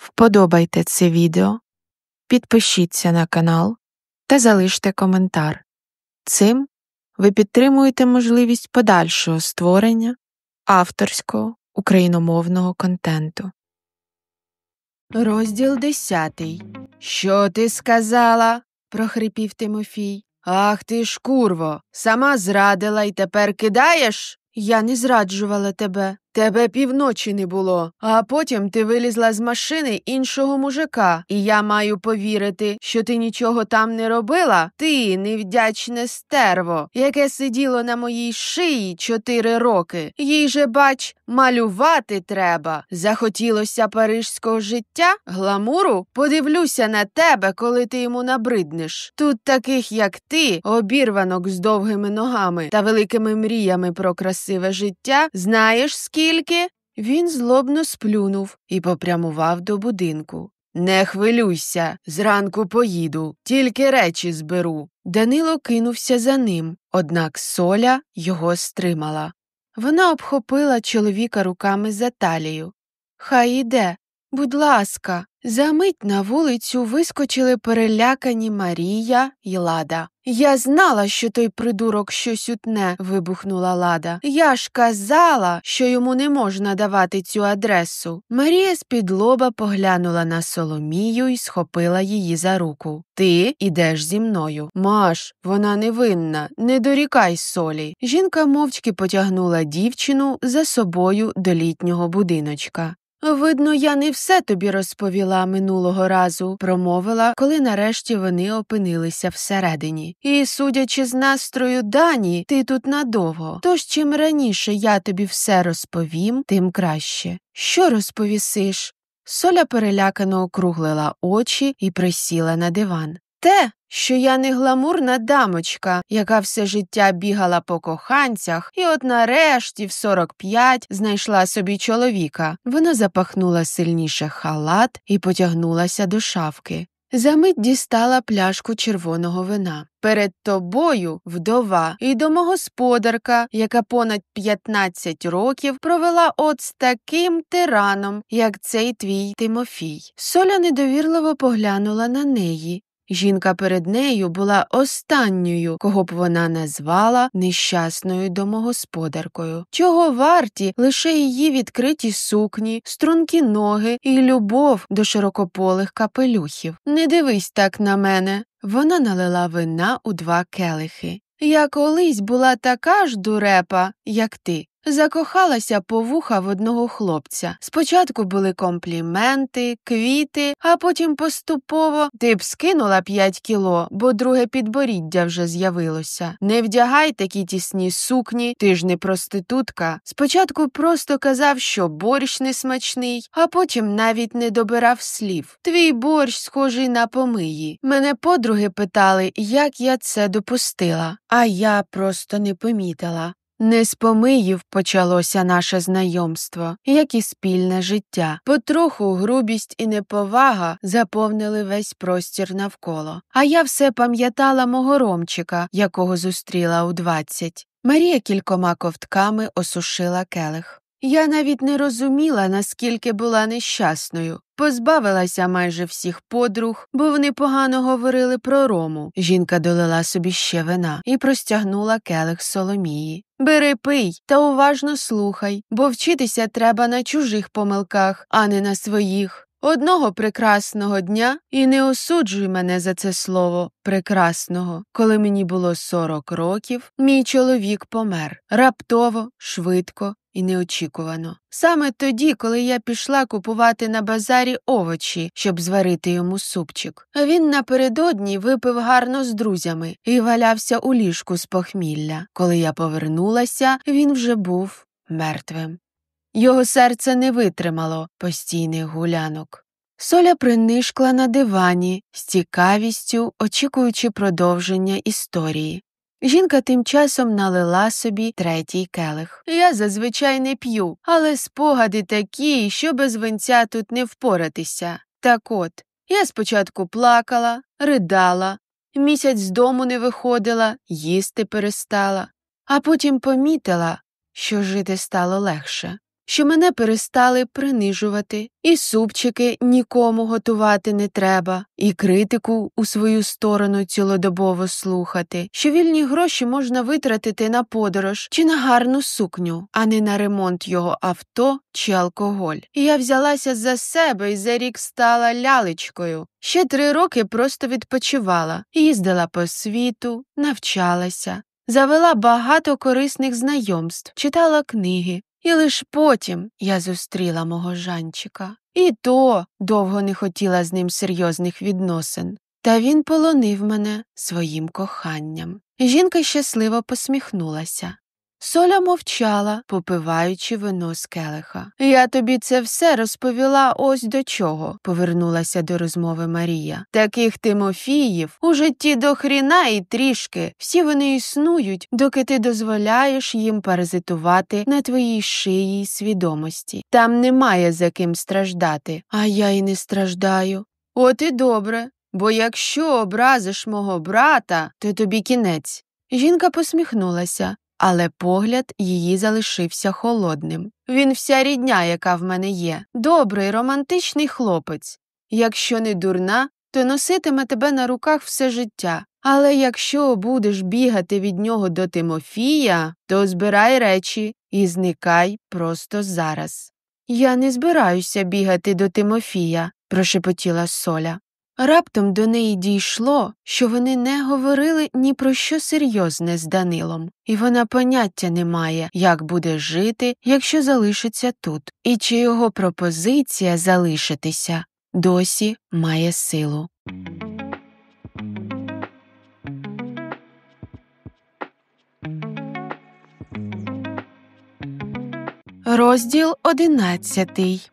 Вподобайте це відео, підпишіться на канал та залиште коментар. Цим ви підтримуєте можливість подальшого створення авторського україномовного контенту. Розділ 10. «Що ти сказала?» – прохрипів Тимофій. «Ах ти ж, курво, сама зрадила й тепер кидаєш?» «Я не зраджувала тебе. Тебе півночі не було, а потім ти вилізла з машини іншого мужика, і я маю повірити, що ти нічого там не робила? Ти, невдячне стерво, яке сиділо на моїй шиї 4 роки. Їй же, бач, малювати треба. Захотілося парижського життя? Гламуру? Подивлюся на тебе, коли ти йому набриднеш. Тут таких, як ти, обірванок з довгими ногами та великими мріями про красиве життя, знаєш скільки?» Він злобно сплюнув і попрямував до будинку. «Не хвилюйся, зранку поїду, тільки речі зберу». Данило кинувся за ним, однак Соля його стримала. Вона обхопила чоловіка руками за талію. «Хай іде, будь ласка». Замить на вулицю вискочили перелякані Марія й Лада. «Я знала, що той придурок щось утне», – вибухнула Лада. «Я ж казала, що йому не можна давати цю адресу». Марія з-під лоба поглянула на Соломію і схопила її за руку. «Ти ідеш зі мною». «Маш, вона невинна, не дорікай Солі». Жінка мовчки потягнула дівчину за собою до літнього будиночка. «Видно, я не все тобі розповіла минулого разу», – промовила, коли нарешті вони опинилися всередині. «І, судячи з настрою Дані, ти тут надовго. Тож чим раніше я тобі все розповім, тим краще». «Що розповісиш?» Соля перелякано округлила очі і присіла на диван. «Те, що я не гламурна дамочка, яка все життя бігала по коханцях, і от нарешті в 45 знайшла собі чоловіка». Вона запахнула сильніше халат і потягнулася до шафки. Замить дістала пляшку червоного вина. «Перед тобою вдова і домогосподарка, яка понад 15 років провела от з таким тираном, як цей твій Тимофій». Соля недовірливо поглянула на неї. Жінка перед нею була останньою, кого б вона назвала нещасною домогосподаркою. Чого варті лише її відкриті сукні, стрункі ноги і любов до широкополих капелюхів. «Не дивись так на мене». Вона налила вина у 2 келихи. «Я колись була така ж дурепа, як ти. Закохалася по вуха в одного хлопця. Спочатку були компліменти, квіти, а потім поступово ти б скинула 5 кіло, бо друге підборіддя вже з'явилося. Не вдягай такі тісні сукні, ти ж не проститутка. Спочатку просто казав, що борщ несмачний, а потім навіть не добирав слів. Твій борщ схожий на помиї. Мене подруги питали, як я це допустила, а я просто не помітила». Не з помиїв почалося наше знайомство, як і спільне життя. Потроху грубість і неповага заповнили весь простір навколо. А я все пам'ятала мого Ромчика, якого зустріла у 20. Марія кількома ковтками осушила келих. Я навіть не розуміла, наскільки була нещасною. Позбавилася майже всіх подруг, бо вони погано говорили про Рому. Жінка долила собі ще вина і простягнула келих Соломії. «Бери, пий та уважно слухай, бо вчитися треба на чужих помилках, а не на своїх. Одного прекрасного дня, і не осуджуй мене за це слово «прекрасного», коли мені було 40 років, мій чоловік помер. Раптово, швидко і неочікувано. Саме тоді, коли я пішла купувати на базарі овочі, щоб зварити йому супчик. А він напередодні випив гарно з друзями і валявся у ліжку з похмілля. Коли я повернулася, він вже був мертвим. Його серце не витримало постійних гулянок. Соля принишкла на дивані, з цікавістю очікуючи продовження історії. Жінка тим часом налила собі 3-й келих. «Я зазвичай не п'ю, але спогади такі, що без винця тут не впоратися. Так от, я спочатку плакала, ридала, місяць з дому не виходила, їсти перестала, а потім помітила, що жити стало легше. що мене перестали принижувати, і супчики нікому готувати не треба, і критику у свою сторону цілодобово слухати, що вільні гроші можна витратити на подорож чи на гарну сукню, а не на ремонт його авто чи алкоголь. І я взялася за себе і за рік стала лялечкою. Ще 3 роки просто відпочивала, їздила по світу, навчалася, завела багато корисних знайомств, читала книги. І лиш потім я зустріла мого Жанчика. І то довго не хотіла з ним серйозних відносин. Та він полонив мене своїм коханням. Жінка щасливо посміхнулася. Соля мовчала, попиваючи вино з келиха. «Я тобі це все розповіла ось до чого», – повернулася до розмови Марія. «Таких Тимофіїв у житті до хріна і трішки. Всі вони існують, доки ти дозволяєш їм паразитувати на твоїй шиї й свідомості. Там немає за ким страждати, а я й не страждаю. От і добре, бо якщо образиш мого брата, то тобі кінець». Жінка посміхнулася. Але погляд її залишився холодним. «Він вся рідня, яка в мене є. Добрий, романтичний хлопець. Якщо не дурна, то носитиме тебе на руках все життя. Але якщо будеш бігати від нього до Тимофія, то збирай речі і зникай просто зараз». «Я не збираюся бігати до Тимофія», – прошепотіла Соля. Раптом до неї дійшло, що вони не говорили ні про що серйозне з Данилом, і вона поняття не має, як буде жити, якщо залишиться тут, і чи його пропозиція залишитися досі має силу. Розділ 11.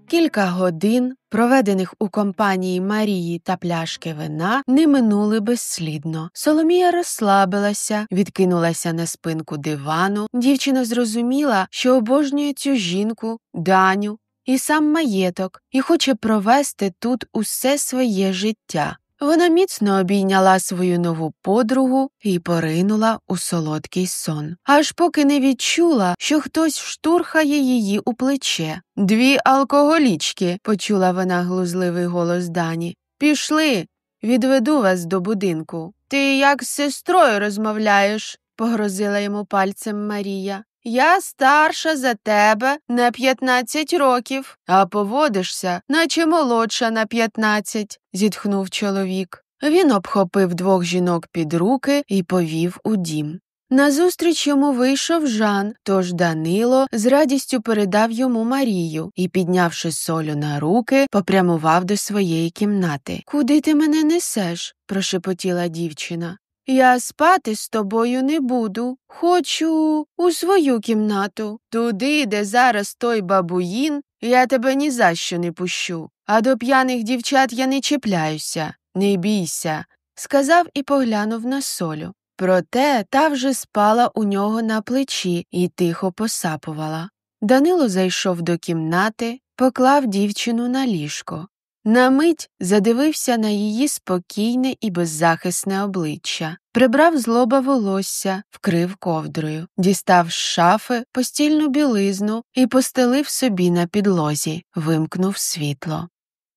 Кілька годин, проведених у компанії Марії та пляшки вина, не минули безслідно. Соломія розслабилася, відкинулася на спинку дивану. Дівчина зрозуміла, що обожнює цю жінку, Даню і сам маєток, і хоче провести тут усе своє життя. Вона міцно обійняла свою нову подругу і поринула у солодкий сон. Аж поки не відчула, що хтось штурхає її у плече. «Дві алкоголічки», – почула вона глузливий голос Дані. «Пішли, відведу вас до будинку». «Ти як з сестрою розмовляєш?» – погрозила йому пальцем Марія. «Я старша за тебе на 15 років, а поводишся, наче молодша на 15», – зітхнув чоловік. Він обхопив 2 жінок під руки і повів у дім. Назустріч йому вийшов Жан, тож Данило з радістю передав йому Марію і, піднявши Солю на руки, попрямував до своєї кімнати. «Куди ти мене несеш?» – прошепотіла дівчина. «Я спати з тобою не буду. Хочу у свою кімнату. Туди, де зараз той бабуїн, я тебе ні за що не пущу. А до п'яних дівчат я не чіпляюся. Не бійся», – сказав і поглянув на Солю. Проте та вже спала у нього на плечі і тихо посапувала. Данило зайшов до кімнати, поклав дівчину на ліжко. На мить задивився на її спокійне і беззахисне обличчя, прибрав з лоба волосся, вкрив ковдрою, дістав з шафи постільну білизну і постелив собі на підлозі, вимкнув світло.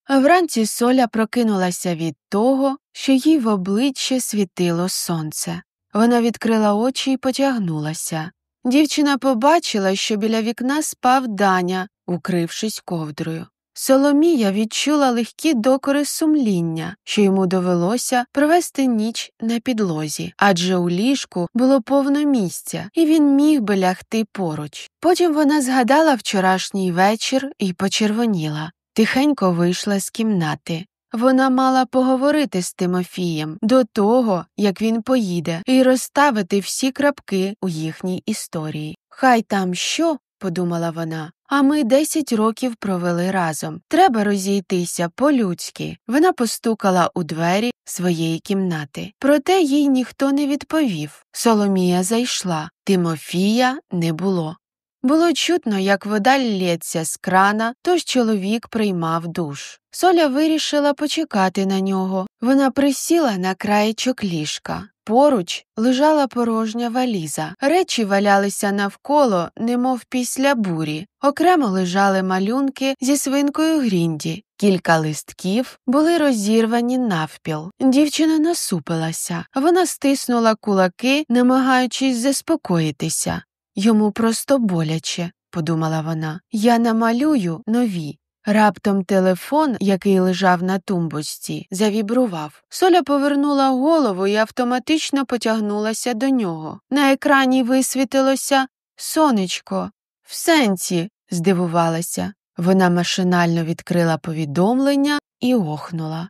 Вранці Соля прокинулася від того, що їй в обличчя світило сонце. Вона відкрила очі і потягнулася. Дівчина побачила, що біля вікна спав Даня, укрившись ковдрою. Соломія відчула легкі докори сумління, що йому довелося провести ніч на підлозі, адже у ліжку було повно місця, і він міг би лягти поруч. Потім вона згадала вчорашній вечір і почервоніла. Тихенько вийшла з кімнати. Вона мала поговорити з Тимофієм до того, як він поїде, і розставити всі крапки у їхній історії. «Хай там що», – подумала вона, – «а ми 10 років провели разом. Треба розійтися по-людськи». Вона постукала у двері своєї кімнати. Проте їй ніхто не відповів. Соломія зайшла. Тимофія не було. Було чутно, як вода лється з крана, тож чоловік приймав душ. Соля вирішила почекати на нього. Вона присіла на краєчок ліжка, Поруч лежала порожня валіза. Речі валялися навколо, немов після бурі. Окремо лежали малюнки зі свинкою Грінді. Кілька листків були розірвані навпіл. Дівчина насупилася. Вона стиснула кулаки, намагаючись заспокоїтися. «Йому просто боляче», – подумала вона. «Я намалюю нові». Раптом телефон, який лежав на тумбочці, завібрував. Соля повернула голову і автоматично потягнулася до нього. На екрані висвітилося «Сонечко». «В сенсі?» – здивувалася. Вона машинально відкрила повідомлення і охнула.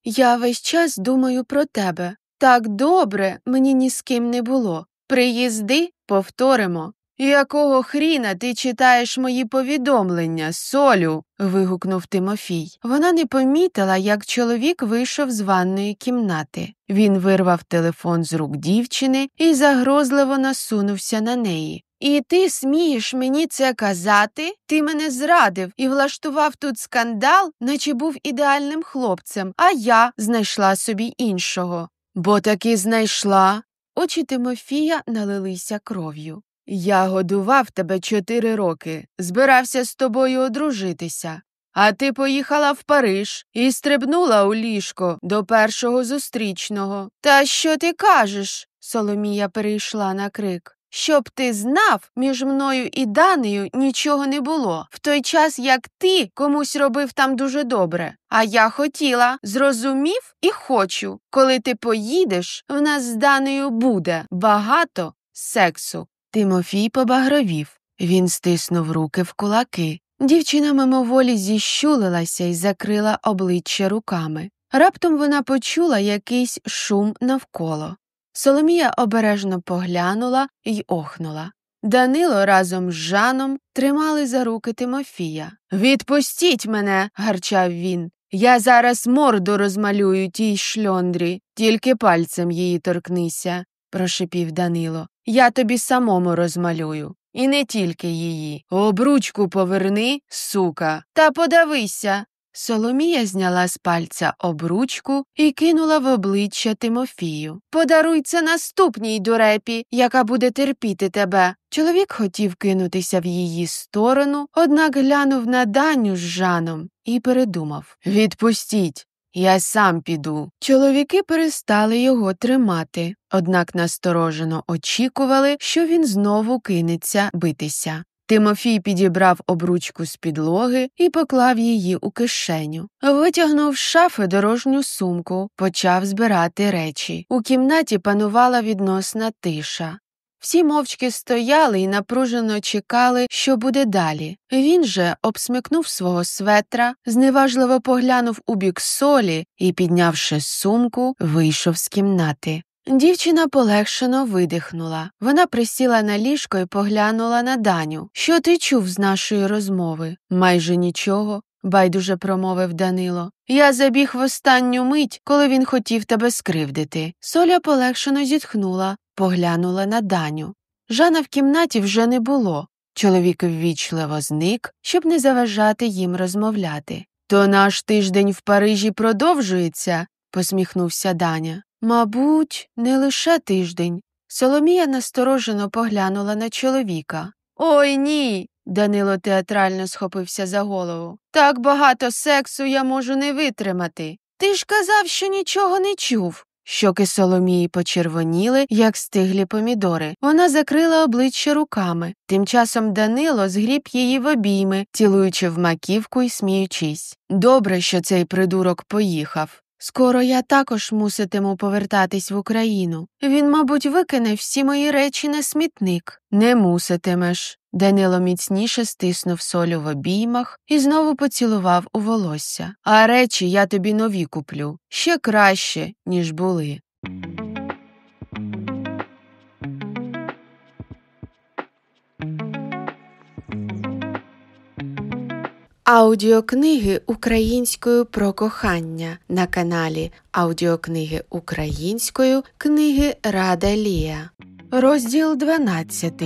«Я весь час думаю про тебе. Так добре мені ні з ким не було. Приїзди, повторимо». «Якого хріна ти читаєш мої повідомлення, Солю?» – вигукнув Тимофій. Вона не помітила, як чоловік вийшов з ванної кімнати. Він вирвав телефон з рук дівчини і загрозливо насунувся на неї. «І ти смієш мені це казати? Ти мене зрадив і влаштував тут скандал, наче був ідеальним хлопцем, а я знайшла собі іншого». «Бо таки знайшла». Очі Тимофія налилися кров'ю. «Я годував тебе 4 роки, збирався з тобою одружитися. А ти поїхала в Париж і стрибнула у ліжко до першого зустрічного». «Та що ти кажеш?» – Соломія перейшла на крик. «Щоб ти знав, між мною і Данею нічого не було, в той час, як ти комусь робив там дуже добре. А я хотіла, зрозумів і хочу. Коли ти поїдеш, в нас з Данею буде багато сексу». Тимофій побагровів. Він стиснув руки в кулаки. Дівчина мимоволі зіщулилася і закрила обличчя руками. Раптом вона почула якийсь шум навколо. Соломія обережно поглянула й охнула. Данило разом з Жаном тримали за руки Тимофія. «Відпустіть мене!» – гарчав він. «Я зараз морду розмалюю тій шльондрі, тільки пальцем її торкнися», – прошипів Данило. «Я тобі самому розмалюю. І не тільки її. Обручку поверни, сука, та подавися». Соломія зняла з пальця обручку і кинула в обличчя Тимофію. «Подаруй це наступній дурепі, яка буде терпіти тебе». Чоловік хотів кинутися в її сторону, однак глянув на Даню з Жаном і передумав. «Відпустіть, я сам піду». Чоловіки перестали його тримати, однак насторожено очікували, що він знову кинеться битися. Тимофій підібрав обручку з підлоги і поклав її у кишеню. Витягнув з шафи дорожню сумку, почав збирати речі. У кімнаті панувала відносна тиша. Всі мовчки стояли і напружено чекали, що буде далі. Він же обсмикнув свого светра, зневажливо поглянув у бік Солі і, піднявши сумку, вийшов з кімнати. Дівчина полегшено видихнула. Вона присіла на ліжко і поглянула на Даню. «Що ти чув з нашої розмови?» «Майже нічого», – байдуже промовив Данило. «Я забіг в останню мить, коли він хотів тебе скривдити». Соля полегшено зітхнула, поглянула на Даню. Жана в кімнаті вже не було. Чоловік ввічливо зник, щоб не заважати їм розмовляти. «То наш тиждень в Парижі продовжується?» – посміхнувся Даня. «Мабуть, не лише тиждень». Соломія насторожено поглянула на чоловіка. «Ой, ні!» – Данило театрально схопився за голову. «Так багато сексу я можу не витримати. Ти ж казав, що нічого не чув». Щоки Соломії почервоніли, як стиглі помідори. Вона закрила обличчя руками. Тим часом Данило згріб її в обійми, цілуючи в маківку і сміючись. «Добре, що цей придурок поїхав. Скоро я також муситиму повертатись в Україну. Він, мабуть, викине всі мої речі на смітник». «Не муситимеш». Данило міцніше стиснув Солю в обіймах і знову поцілував у волосся. «А речі я тобі нові куплю. Ще краще, ніж були». Аудіокниги українською про кохання на каналі Аудіокниги українською книги Рада Лія. Розділ 12.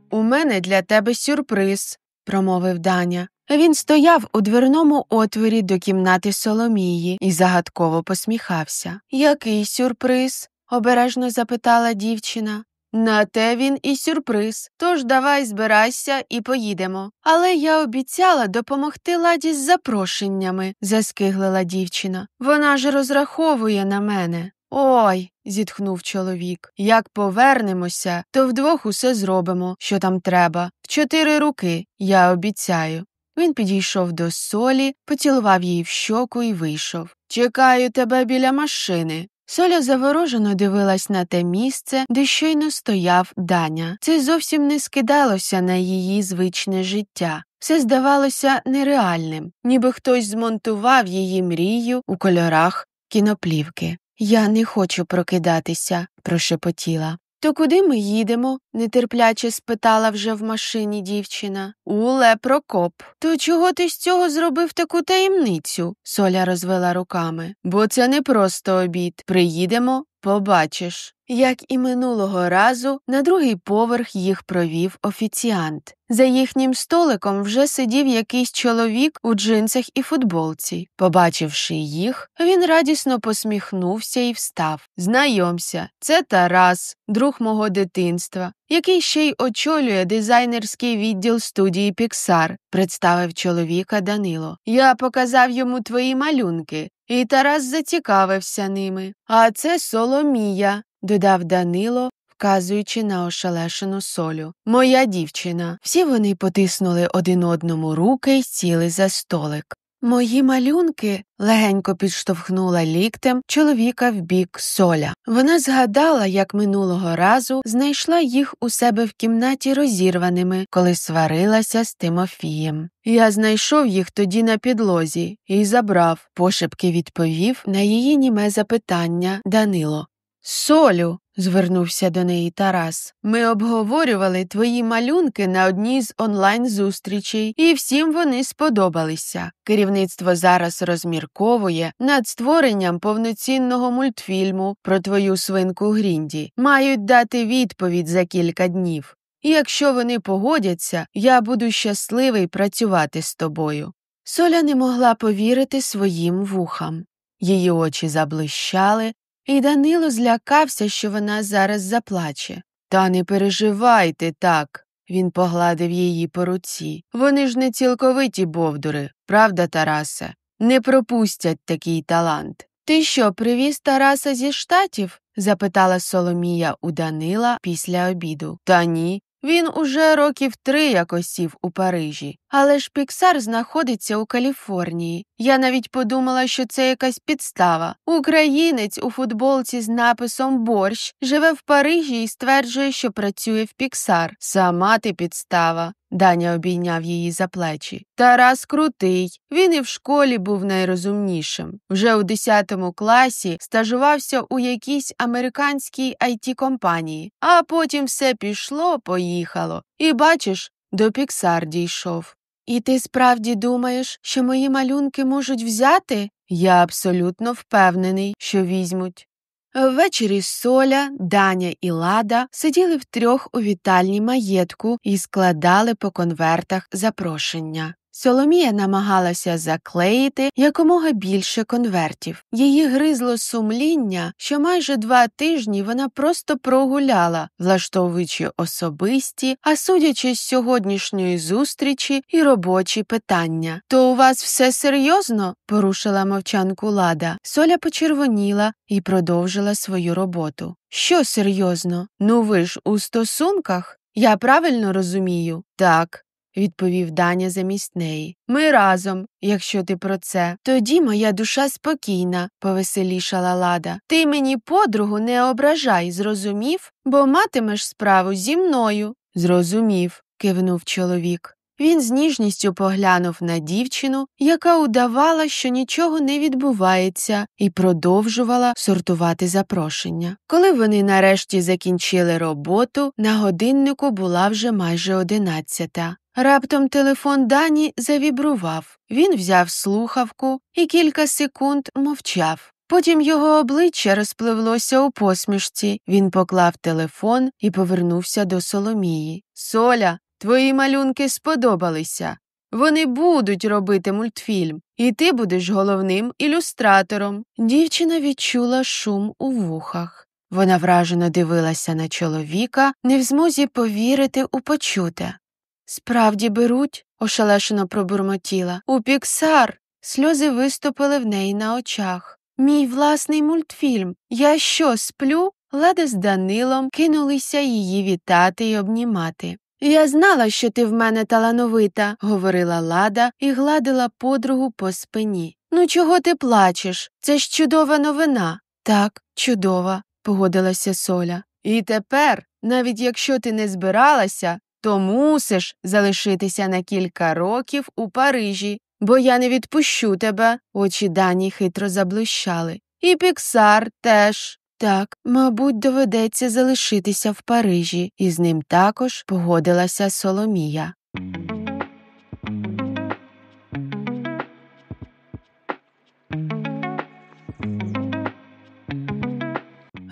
«У мене для тебе сюрприз», – промовив Даня. Він стояв у дверному отворі до кімнати Соломії і загадково посміхався. «Який сюрприз?» обережно запитала дівчина. На те він і сюрприз, тож давай збирайся і поїдемо. Але я обіцяла допомогти Ладі з запрошеннями, заскиглила дівчина. Вона ж розраховує на мене. Ой, зітхнув чоловік, як повернемося, то вдвох усе зробимо, що там треба. В 4 руки, я обіцяю. Він підійшов до Солі, поцілував її в щоку і вийшов. Чекаю тебе біля машини. Соля заворожено дивилась на те місце, де щойно стояв Даня. Це зовсім не скидалося на її звичне життя. Все здавалося нереальним, ніби хтось змонтував її мрію у кольорах кіноплівки. «Я не хочу прокидатися», – прошепотіла. «То куди ми їдемо?» – нетерпляче спитала вже в машині дівчина. «У Лепрокоп». «То чого ти з цього зробив таку таємницю?» – Соля розвела руками. «Бо це не просто обід. Приїдемо – побачиш». Як і минулого разу, на другий поверх їх провів офіціант. За їхнім столиком вже сидів якийсь чоловік у джинсах і футболці. Побачивши їх, він радісно посміхнувся і встав. «Знайомся, це Тарас, друг мого дитинства, який ще й очолює дизайнерський відділ студії Pixar», – представив чоловіка Данило. «Я показав йому твої малюнки, і Тарас зацікавився ними. А це Соломія», – додав Данило, вказуючи на ошелешену Солю. «Моя дівчина». Всі вони потиснули один одному руки й сіли за столик. «Мої малюнки?» – легенько підштовхнула ліктем чоловіка в бік Соля. Вона згадала, як минулого разу знайшла їх у себе в кімнаті розірваними, коли сварилася з Тимофієм. «Я знайшов їх тоді на підлозі і забрав», – пошепки відповів на її німе запитання Данило. «Солю», – звернувся до неї Тарас, – «ми обговорювали твої малюнки на одній з онлайн-зустрічей, і всім вони сподобалися. Керівництво зараз розмірковує над створенням повноцінного мультфільму про твою свинку Грінді. Мають дати відповідь за кілька днів. І якщо вони погодяться, я буду щасливий працювати з тобою». Соля не могла повірити своїм вухам. Її очі заблищали, і Данило злякався, що вона зараз заплаче. «Та не переживайте так», – він погладив її по руці. «Вони ж не цілковиті бовдури, правда, Тарасе? Не пропустять такий талант». «Ти що, привіз Тараса зі Штатів?» – запитала Соломія у Данила після обіду. «Та ні. Він уже років 3 як осів у Парижі. Але ж Pixar знаходиться у Каліфорнії. Я навіть подумала, що це якась підстава. Українець у футболці з написом «Борщ» живе в Парижі і стверджує, що працює в Pixar. Сама ти підстава». Даня обійняв її за плечі. «Тарас крутий. Він і в школі був найрозумнішим. Вже у 10 класі стажувався у якійсь американській IT-компанії. А потім все пішло-поїхало. І бачиш, до Pixar дійшов». «І ти справді думаєш, що мої малюнки можуть взяти?» «Я абсолютно впевнений, що візьмуть». Ввечері Соля, Даня і Лада сиділи втрьох у вітальні маєтку і складали по конвертах запрошення. Соломія намагалася заклеїти якомога більше конвертів. Її гризло сумління, що майже 2 тижні вона просто прогуляла, влаштовуючи особисті, а судячи з сьогоднішньої зустрічі, і робочі питання. «То у вас все серйозно?» – порушила мовчанку Лада. Соля почервоніла і продовжила свою роботу. «Що серйозно? Ну ви ж у стосунках? Я правильно розумію?» «Так», – відповів Даня замість неї. «Ми разом, якщо ти про це». «Тоді моя душа спокійна», – повеселішала Лада. «Ти мені подругу не ображай, зрозумів? Бо матимеш справу зі мною». «Зрозумів», – кивнув чоловік. Він з ніжністю поглянув на дівчину, яка удавала, що нічого не відбувається, і продовжувала сортувати запрошення. Коли вони нарешті закінчили роботу, на годиннику була вже майже 11. Раптом телефон Дані завібрував. Він взяв слухавку і кілька секунд мовчав. Потім його обличчя розпливлося у посмішці. Він поклав телефон і повернувся до Соломії. «Соля, твої малюнки сподобалися. Вони будуть робити мультфільм, і ти будеш головним ілюстратором». Дівчина відчула шум у вухах. Вона вражено дивилася на чоловіка, не в змозі повірити у почуте. «Справді беруть?» – ошелешено пробурмотіла. «У Піксар!» Сльози виступили в неї на очах. «Мій власний мультфільм! Я що, сплю?» Лада з Данилом кинулися її вітати й обнімати. «Я знала, що ти в мене талановита», – говорила Лада і гладила подругу по спині. «Ну чого ти плачеш? Це ж чудова новина». «Так, чудова», – погодилася Соля. «І тепер, навіть якщо ти не збиралася, то мусиш залишитися на кілька років у Парижі, бо я не відпущу тебе». Очі Дані хитро заблищали. «І Піксар теж». «Так, мабуть, доведеться залишитися в Парижі», і з ним також погодилася Соломія.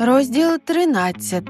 Розділ 13.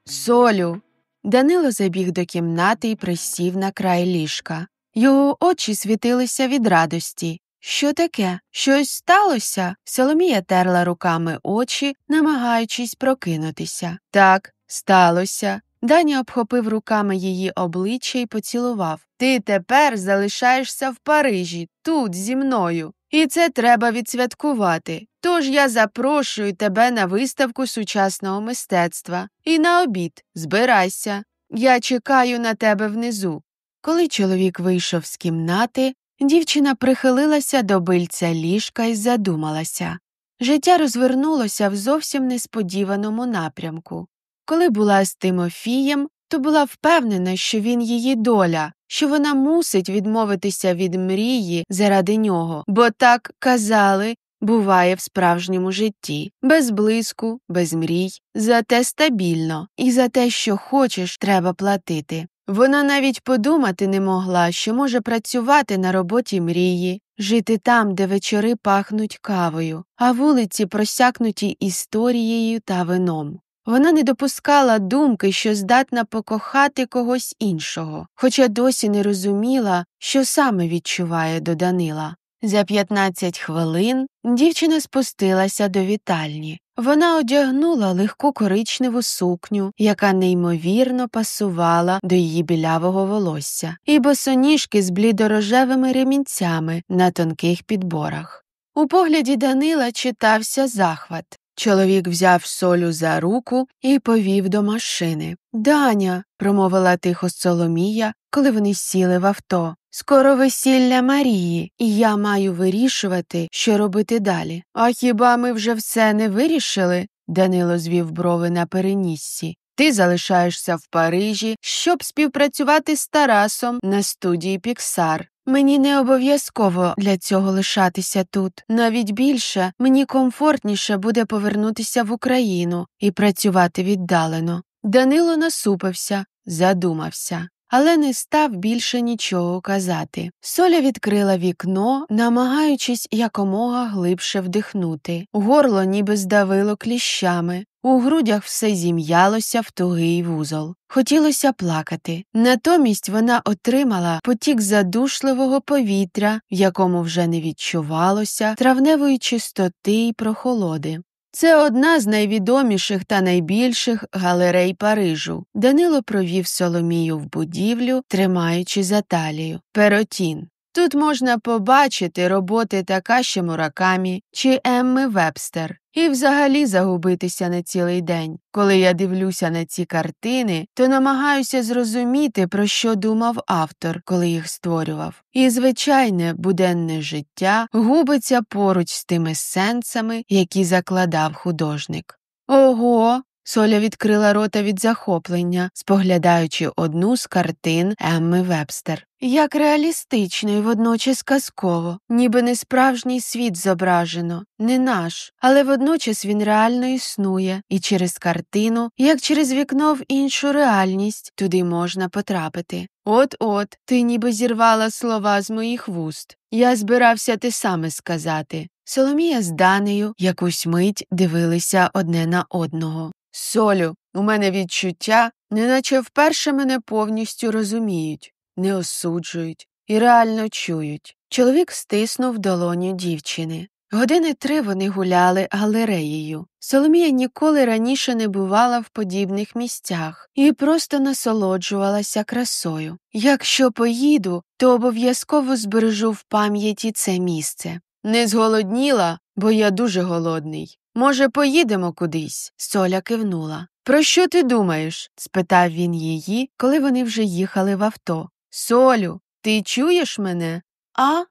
«Солю!» Данило забіг до кімнати і присів на край ліжка. Його очі світилися від радості. «Що таке? Щось сталося?» Соломія терла руками очі, намагаючись прокинутися. «Так, сталося». Даня обхопив руками її обличчя і поцілував. «Ти тепер залишаєшся в Парижі, тут, зі мною. І це треба відсвяткувати. Тож я запрошую тебе на виставку сучасного мистецтва. І на обід. Збирайся. Я чекаю на тебе внизу». Коли чоловік вийшов з кімнати, дівчина прихилилася до бильця ліжка і задумалася. Життя розвернулося в зовсім несподіваному напрямку. Коли була з Тимофієм, то була впевнена, що він її доля, що вона мусить відмовитися від мрії заради нього, бо так, казали, буває в справжньому житті. Без блиску, без мрій, зате стабільно, і за те, що хочеш, треба платити. Вона навіть подумати не могла, що може працювати на роботі мрії, жити там, де вечори пахнуть кавою, а вулиці просякнуті історією та вином. Вона не допускала думки, що здатна покохати когось іншого, хоча досі не розуміла, що саме відчуває до Данила. За 15 хвилин дівчина спустилася до вітальні. Вона одягнула легку коричневу сукню, яка неймовірно пасувала до її білявого волосся, і босоніжки з блідорожевими ремінцями на тонких підборах. У погляді Данила читався захват. Чоловік взяв Солю за руку і повів до машини. «Даня», – промовила тихо Соломія, коли вони сіли в авто, – «скоро весілля Марії, і я маю вирішувати, що робити далі». «А хіба ми вже все не вирішили?» – Данило звів брови на переніссі. «Ти залишаєшся в Парижі, щоб співпрацювати з Тарасом на студії Піксар. Мені не обов'язково для цього лишатися тут. Навіть більше, мені комфортніше буде повернутися в Україну і працювати віддалено». Данило насупився, задумався, але не став більше нічого казати. Соля відкрила вікно, намагаючись якомога глибше вдихнути. Горло ніби здавило кліщами. У грудях все зім'ялося в тугий вузол. Хотілося плакати. Натомість вона отримала потік задушливого повітря, в якому вже не відчувалося травневої чистоти й прохолоди. Це одна з найвідоміших та найбільших галерей Парижу. Данило провів Соломію в будівлю, тримаючи за талію. Перотін. Тут можна побачити роботи Такаші Муракамі чи Емми Вебстер і взагалі загубитися на цілий день. Коли я дивлюся на ці картини, то намагаюся зрозуміти, про що думав автор, коли їх створював. І звичайне буденне життя губиться поруч з тими сенсами, які закладав художник. Ого! Соля відкрила рота від захоплення, споглядаючи одну з картин Емми Вебстер. Як реалістично і водночас казково, ніби не справжній світ зображено, не наш, але водночас він реально існує, і через картину, як через вікно в іншу реальність, туди можна потрапити. От-от, ти ніби зірвала слова з моїх вуст. Я збирався те саме сказати. Соломія з Данею якусь мить дивилися одне на одного. «Солю, у мене відчуття, неначе вперше мене повністю розуміють, не осуджують і реально чують». Чоловік стиснув долоню дівчини. Години 3 вони гуляли галереєю. Соломія ніколи раніше не бувала в подібних місцях і просто насолоджувалася красою. Якщо поїду, то обов'язково збережу в пам'яті це місце. Не зголодніла, бо я дуже голодний. Може, поїдемо кудись? Соля кивнула. Про що ти думаєш? Спитав він її, коли вони вже їхали в авто. Солю, ти чуєш мене? А?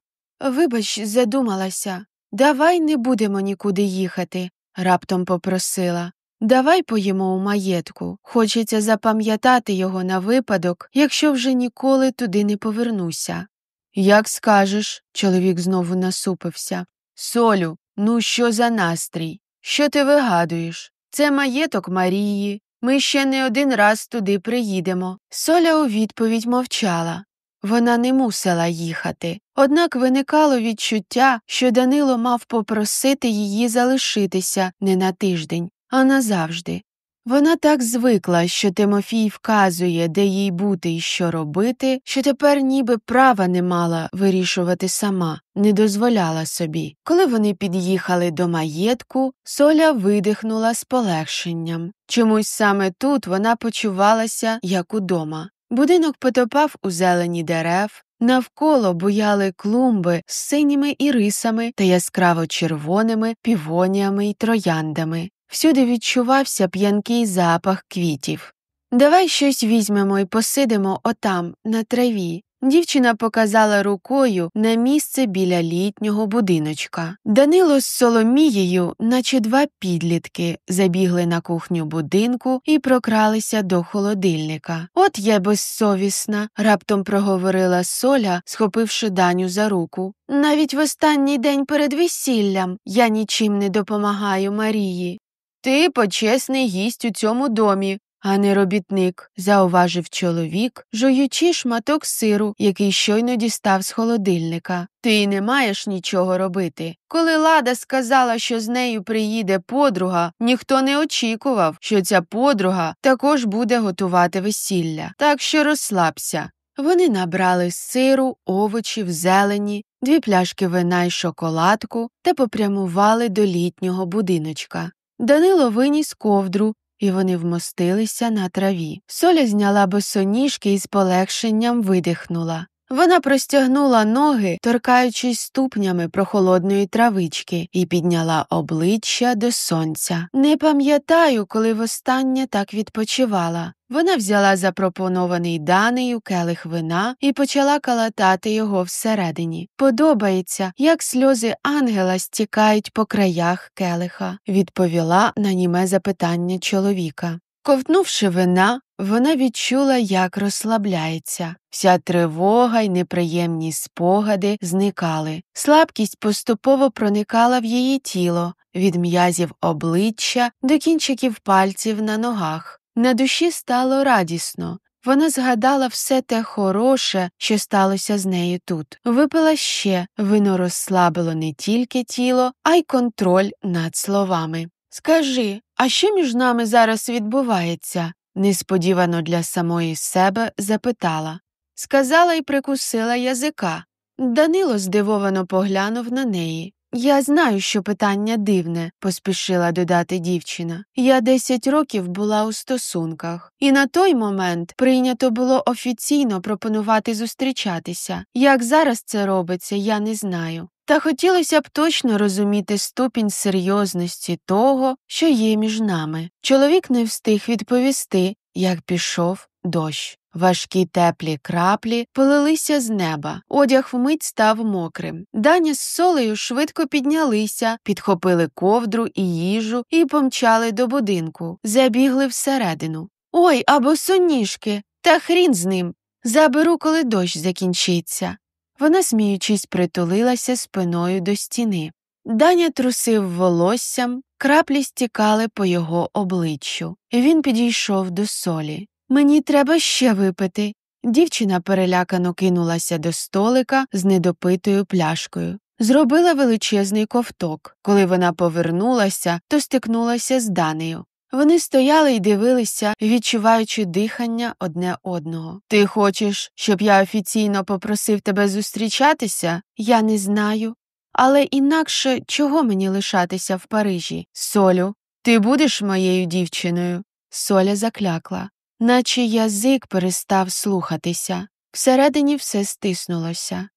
Вибач, задумалася. Давай не будемо нікуди їхати, раптом попросила. Давай поїмо у маєтку. Хочеться запам'ятати його на випадок, якщо вже ніколи туди не повернуся. Як скажеш, чоловік знову насупився. Солю, ну що за настрій? Що ти вигадуєш? Це маєток Марії. Ми ще не один раз туди приїдемо. Соля у відповідь мовчала. Вона не мусила їхати. Однак виникало відчуття, що Данило мав попросити її залишитися не на тиждень, а назавжди. Вона так звикла, що Тимофій вказує, де їй бути і що робити, що тепер ніби права не мала вирішувати сама, не дозволяла собі. Коли вони під'їхали до маєтку, Соля видихнула з полегшенням. Чомусь саме тут вона почувалася, як удома. Будинок потопав у зелені дерев, навколо буяли клумби з синіми ірисами та яскраво червоними півоніями й трояндами. Всюди відчувався п'янкий запах квітів. «Давай щось візьмемо і посидимо отам, на траві». Дівчина показала рукою на місце біля літнього будиночка. Данило з Соломією, наче два підлітки, забігли на кухню будинку і прокралися до холодильника. «От я безсовісна», – раптом проговорила Соля, схопивши Даню за руку. «Навіть в останній день перед весіллям я нічим не допомагаю Марії». «Ти почесний гість у цьому домі, а не робітник», – зауважив чоловік, жуючи шматок сиру, який щойно дістав з холодильника. «Ти не маєш нічого робити. Коли Лада сказала, що з нею приїде подруга, ніхто не очікував, що ця подруга також буде готувати весілля. Так що розслабся». Вони набрали сиру, овочів, зелені, 2 пляшки вина й шоколадку та попрямували до літнього будиночка. Данило виніс ковдру, і вони вмостилися на траві. Соля зняла босоніжки і з полегшенням видихнула. Вона простягнула ноги, торкаючись ступнями прохолодної травички, і підняла обличчя до сонця. «Не пам'ятаю, коли востаннє так відпочивала». Вона взяла запропонований Данею келих вина і почала калатати його всередині. «Подобається, як сльози ангела стікають по краях келиха», – відповіла на німе запитання чоловіка. Ковтнувши вина, вона відчула, як розслабляється. Вся тривога й неприємні спогади зникали. Слабкість поступово проникала в її тіло, від м'язів обличчя до кінчиків пальців на ногах. На душі стало радісно. Вона згадала все те хороше, що сталося з нею тут. Випила ще, вино розслабило не тільки тіло, а й контроль над словами. «Скажи, а що між нами зараз відбувається?» – несподівано для самої себе запитала. Сказала й прикусила язика. Данило здивовано поглянув на неї. «Я знаю, що питання дивне», – поспішила додати дівчина. «Я 10 років була у стосунках, і на той момент прийнято було офіційно пропонувати зустрічатися. Як зараз це робиться, я не знаю. Та хотілося б точно розуміти ступінь серйозності того, що є між нами». Чоловік не встиг відповісти, як пішов дощ. Важкі теплі краплі полилися з неба, одяг вмить став мокрим. Даня з Солею швидко піднялися, підхопили ковдру і їжу і помчали до будинку, забігли всередину. «Ой, а босоніжки! Та хрін з ним! Заберу, коли дощ закінчиться». Вона, сміючись, притулилася спиною до стіни. Даня трусив волоссям, краплі стікали по його обличчю. Він підійшов до Солі. «Мені треба ще випити». Дівчина перелякано кинулася до столика з недопитою пляшкою. Зробила величезний ковток. Коли вона повернулася, то стикнулася з Данею. Вони стояли й дивилися, відчуваючи дихання одне одного. «Ти хочеш, щоб я офіційно попросив тебе зустрічатися? Я не знаю». Але інакше чого мені лишатися в Парижі? Солю, ти будеш моєю дівчиною? Соля заклякла, наче язик перестав слухатися. Всередині все стиснулося.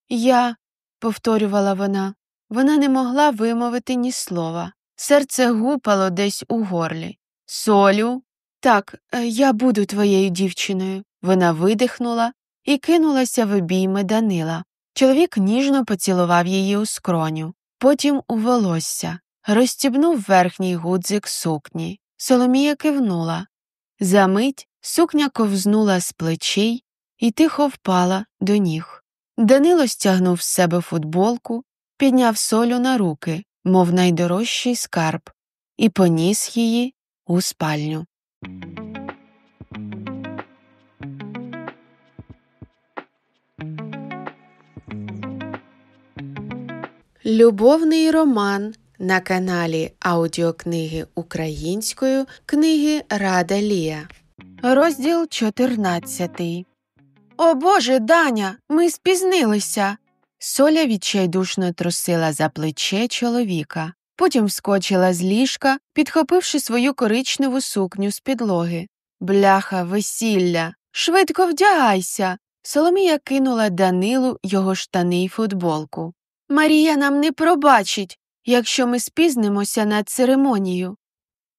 Я, повторювала вона. Вона не могла вимовити ні слова. Серце гупало десь у горлі. Солю? Так, я буду твоєю дівчиною. Вона видихнула і кинулася в обійми Данила. Чоловік ніжно поцілував її у скроню, потім у волосся, розстібнув верхній гудзик сукні. Соломія кивнула. Замить сукня ковзнула з плечей і тихо впала до ніг. Данило стягнув з себе футболку, підняв Солю на руки, мов найдорожчий скарб, і поніс її у спальню. Любовний роман на каналі аудіокниги українською книги Рада Лія. Розділ 14. О Боже, Даня, ми спізнилися. Соля відчайдушно трусила за плече чоловіка. Потім вскочила з ліжка, підхопивши свою коричневу сукню з підлоги. Бляха, весілля! Швидко вдягайся! Соломія кинула Данилу його штани й футболку. Марія нам не пробачить, якщо ми спізнимося на церемонію.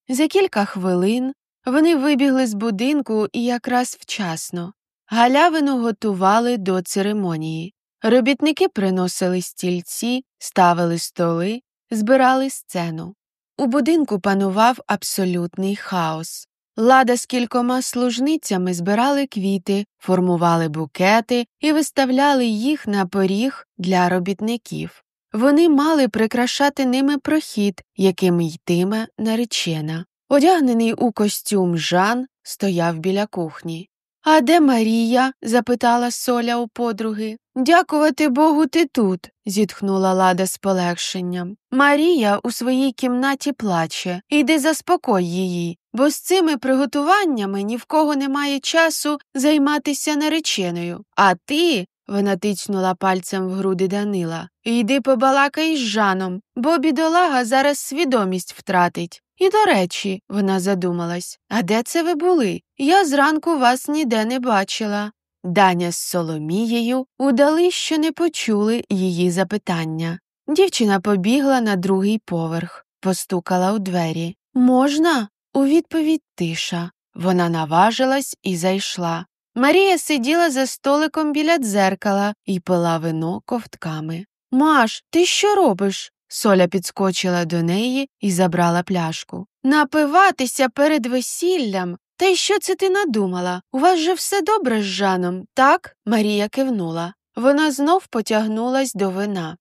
За кілька хвилин вони вибігли з будинку і якраз вчасно. Галявину готували до церемонії. Робітники приносили стільці, ставили столи, збирали сцену. У будинку панував абсолютний хаос. Лада з кількома служницями збирали квіти, формували букети і виставляли їх на поріг для робітників. Вони мали прикрашати ними прохід, яким йтиме наречена. Одягнений у костюм Жан стояв біля кухні. «А де Марія?» – запитала Соля у подруги. «Дякувати Богу, ти тут», – зітхнула Лада з полегшенням. «Марія у своїй кімнаті плаче. Іди заспокой її, бо з цими приготуваннями ні в кого немає часу займатися нареченою. А ти...» – вона тицнула пальцем в груди Данила. «Йди побалакай з Жаном, бо бідолага зараз свідомість втратить. І, до речі, вона задумалась, а де це ви були? Я зранку вас ніде не бачила». Даня з Соломією удали, що не почули її запитання. Дівчина побігла на другий поверх, постукала у двері. «Можна?» У відповідь тиша. Вона наважилась і зайшла. Марія сиділа за столиком біля дзеркала і пила вино ковтками. «Маш, ти що робиш?» Соля підскочила до неї і забрала пляшку. «Напиватися перед весіллям? Та й що це ти надумала? У вас же все добре з Жаном, так?» Марія кивнула. Вона знов потягнулась до вина.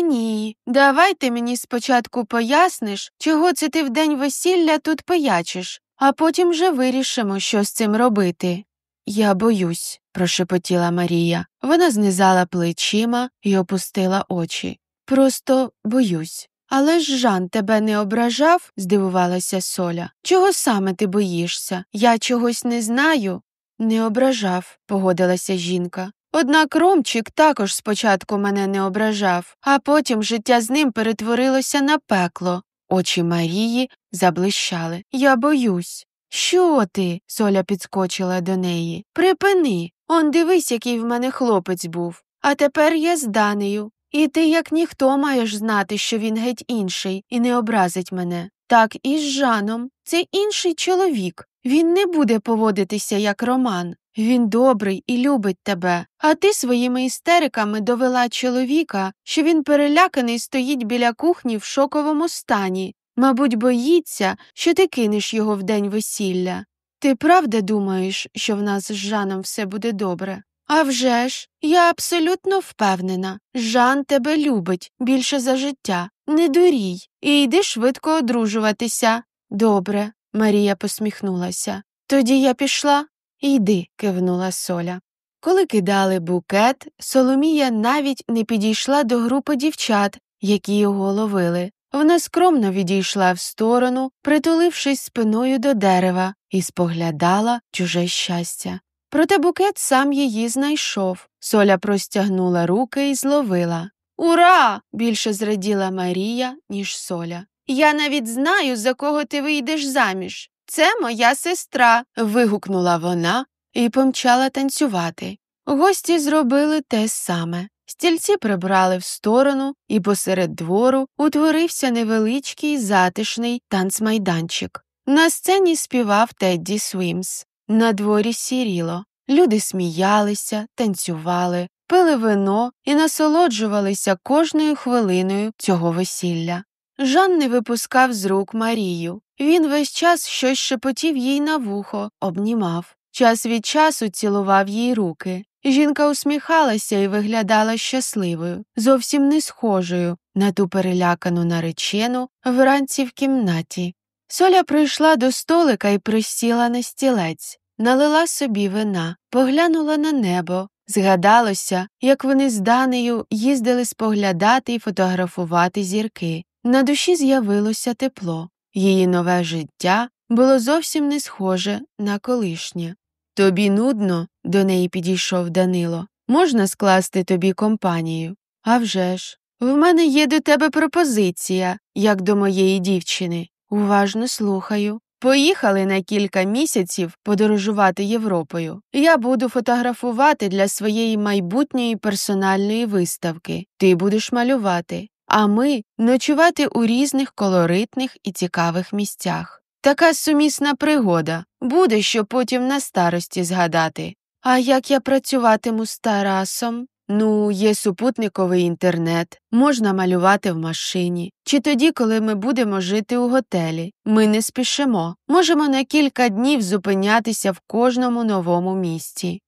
Ні, давай ти мені спочатку поясниш, чого це ти в день весілля тут пиячиш, а потім вже вирішимо, що з цим робити». «Я боюсь», – прошепотіла Марія. Вона знизала плечима і опустила очі. «Просто боюсь». «Але ж Жан тебе не ображав?» – здивувалася Соля. «Чого саме ти боїшся? Я чогось не знаю?» «Не ображав», – погодилася жінка. «Однак Ромчик також спочатку мене не ображав, а потім життя з ним перетворилося на пекло». Очі Марії заблищали. «Я боюсь». «Що ти?» – Соля підскочила до неї. «Припини. Он дивись, який в мене хлопець був. А тепер я з Данею. І ти, як ніхто, маєш знати, що він геть інший і не образить мене. Так і з Жаном. Це інший чоловік. Він не буде поводитися, як Роман. Він добрий і любить тебе. А ти своїми істериками довела чоловіка, що він переляканий стоїть біля кухні в шоковому стані. Мабуть, боїться, що ти кинеш його в день весілля. Ти правда думаєш, що в нас з Жаном все буде добре?» «А вже ж, я абсолютно впевнена. Жан тебе любить більше за життя. Не дурій і йди швидко одружуватися». «Добре», – Марія посміхнулася. «Тоді я пішла?» «Йди», – кивнула Соля. Коли кидали букет, Соломія навіть не підійшла до групи дівчат, які його ловили. Вона скромно відійшла в сторону, притулившись спиною до дерева, і споглядала чуже щастя. Проте букет сам її знайшов. Соля простягнула руки і зловила. Ура! Більше зраділа Марія, ніж Соля. Я навіть знаю, за кого ти вийдеш заміж. Це моя сестра. Вигукнула вона і помчала танцювати. Гості зробили те саме. Стільці прибрали в сторону, і посеред двору утворився невеличкий затишний танцмайданчик. На сцені співав Тедді Свімс. На дворі сіріло. Люди сміялися, танцювали, пили вино і насолоджувалися кожною хвилиною цього весілля. Жан не випускав з рук Марію. Він весь час щось шепотів їй на вухо, обнімав. Час від часу цілував їй руки. Жінка усміхалася і виглядала щасливою, зовсім не схожою на ту перелякану наречену вранці в кімнаті. Соля прийшла до столика і присіла на стілець. Налила собі вина, поглянула на небо. Згадалося, як вони з Данею їздили споглядати і фотографувати зірки. На душі з'явилося тепло. Її нове життя було зовсім не схоже на колишнє. «Тобі нудно?» – до неї підійшов Данило. «Можна скласти тобі компанію?» «А вже ж. В мене є до тебе пропозиція, як до моєї дівчини. Уважно слухаю. Поїхали на кілька місяців подорожувати Європою. Я буду фотографувати для своєї майбутньої персональної виставки. Ти будеш малювати. А ми ночувати у різних колоритних і цікавих місцях. Така сумісна пригода. Буде, що потім на старості згадати. А як я працюватиму з Тарасом? Ну, є супутниковий інтернет, можна малювати в машині. Чи тоді, коли ми будемо жити у готелі. Ми не спішимо. Можемо на кілька днів зупинятися в кожному новому місці.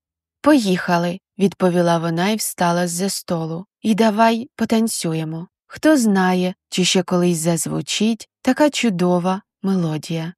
«Поїхали», – відповіла вона і встала з-за столу. «І давай потанцюємо. Хто знає, чи ще колись зазвучить така чудова мелодія».